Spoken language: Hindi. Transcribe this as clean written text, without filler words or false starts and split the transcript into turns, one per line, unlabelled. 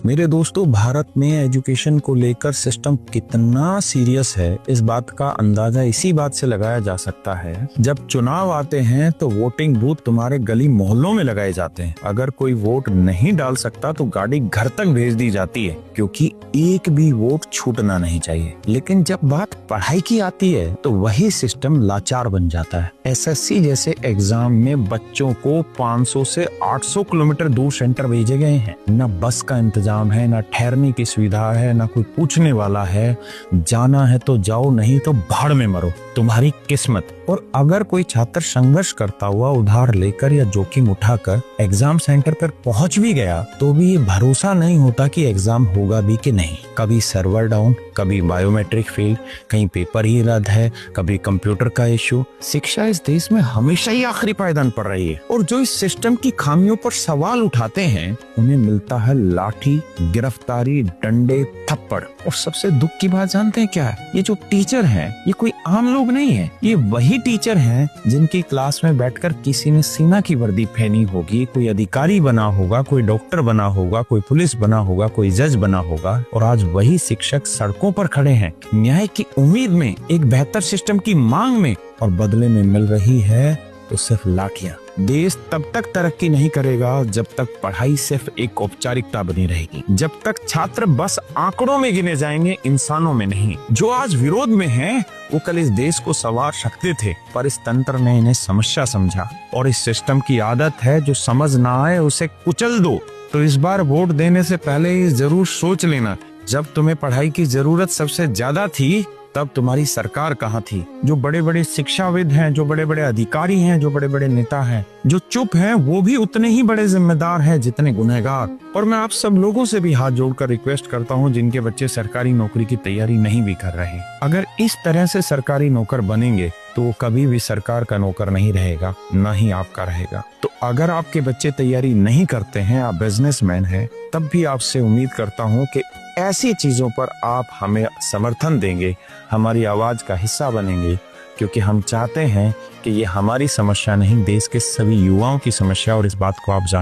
मेरे दोस्तों, भारत में एजुकेशन को लेकर सिस्टम कितना सीरियस है, इस बात का अंदाजा इसी बात से लगाया जा सकता है। जब चुनाव आते हैं तो वोटिंग बूथ तुम्हारे गली मोहल्लों में लगाए जाते हैं। अगर कोई वोट नहीं डाल सकता तो गाड़ी घर तक भेज दी जाती है, क्योंकि एक भी वोट छूटना नहीं चाहिए। लेकिन जब बात पढ़ाई की आती है तो वही सिस्टम लाचार बन जाता है। एसएससी जैसे एग्जाम में बच्चों को 500 से 800 किलोमीटर दूर सेंटर भेजे गए हैं। न बस का इंतजाम है, न ठहरने की सुविधा है, न कोई पूछने वाला है। जाना है तो जाओ, नहीं तो भाड़ में मरो, तुम्हारी किस्मत। और अगर कोई छात्र संघर्ष करता हुआ उधार लेकर या जोखिम उठाकर एग्जाम सेंटर पर पहुंच भी गया तो भी ये भरोसा नहीं होता कि एग्जाम होगा भी कि नहीं। कभी सर्वर डाउन, कभी बायोमेट्रिक फेल, कहीं पेपर ही रद्द है, कभी कंप्यूटर का इश्यू। शिक्षा इस देश में हमेशा ही आखिरी पायदान पर रही है, और जो इस सिस्टम की खामियों पर सवाल उठाते हैं उन्हें मिलता है लाठी, गिरफ्तारी, डंडे, थप्पड़। और सबसे दुख की बात जानते हैं क्या है? ये जो टीचर हैं ये कोई आम लोग नहीं है। ये वही टीचर हैं जिनकी क्लास में बैठकर किसी ने सेना की वर्दी पहनी होगी, कोई अधिकारी बना होगा, कोई डॉक्टर बना होगा, कोई पुलिस बना होगा, कोई जज बना होगा। और आज वही शिक्षक सड़कों पर खड़े हैं, न्याय की उम्मीद में, एक बेहतर सिस्टम की मांग में, और बदले में मिल रही है तो सिर्फ लाठियां। देश तब तक तरक्की नहीं करेगा जब तक पढ़ाई सिर्फ एक औपचारिकता बनी रहेगी, जब तक छात्र बस आंकड़ों में गिने जाएंगे, इंसानों में नहीं। जो आज विरोध में हैं, वो कल इस देश को संवार सकते थे, पर इस तंत्र ने इन्हें समस्या समझा। और इस सिस्टम की आदत है, जो समझ ना आए उसे कुचल दो। तो इस बार वोट देने से पहले ये जरूर सोच लेना, जब तुम्हें पढ़ाई की जरूरत सबसे ज्यादा थी तब तुम्हारी सरकार कहाँ थी। जो बड़े बड़े शिक्षाविद हैं, जो बड़े बड़े अधिकारी हैं, जो बड़े बड़े नेता हैं, जो चुप हैं, वो भी उतने ही बड़े जिम्मेदार हैं जितने गुनहगार। और मैं आप सब लोगों से भी हाथ जोड़कर रिक्वेस्ट करता हूँ जिनके बच्चे सरकारी नौकरी की तैयारी नहीं भी कर रहे, अगर इस तरह से सरकारी नौकर बनेंगे तो वो कभी भी सरकार का नौकर नहीं रहेगा, न ही आपका रहेगा। तो अगर आपके बच्चे तैयारी नहीं करते हैं, आप बिजनेसमैन हैं, तब भी आपसे उम्मीद करता हूँ कि ऐसी चीजों पर आप हमें समर्थन देंगे, हमारी आवाज का हिस्सा बनेंगे, क्योंकि हम चाहते हैं कि ये हमारी समस्या नहीं, देश के सभी युवाओं की समस्या। और इस बात को आप जान